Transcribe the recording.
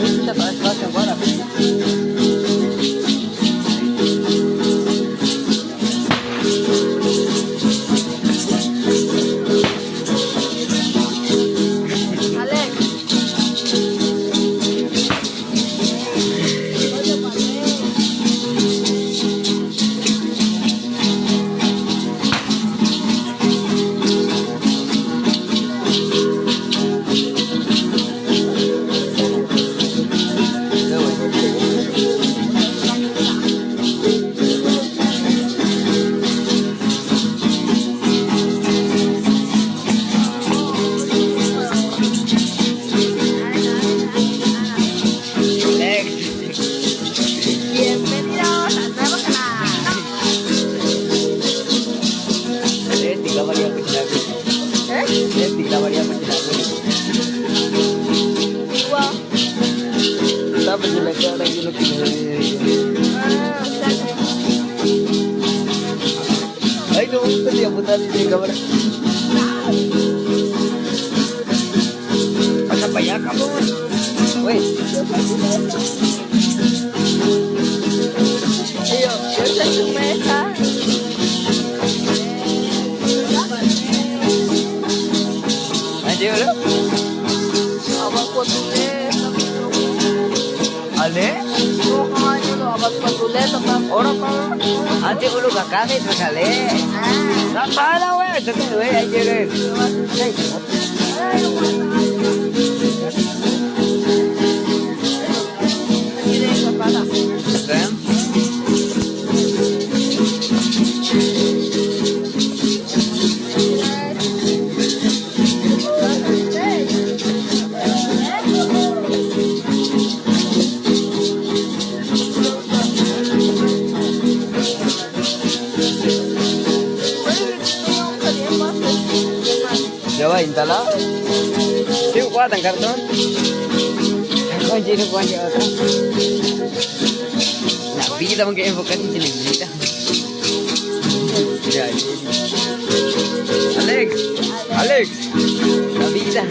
Kita tak espacio para. Pasa para allá, cabrón. Güey. Tío, esta es tu mesa. Ayo, Abajo tu letra. Ale? Abajo tu letra. Orang kau. Nanti ulu kakak ni terkale. Tak pada weh, tapi weh aja deh. Coba instala. Siu kuat ang karton. Kau jadi kuat je orang. Nak pergi kita mungkin bukan ini kita. Ya. Alex. Alex. Nak pergi kita.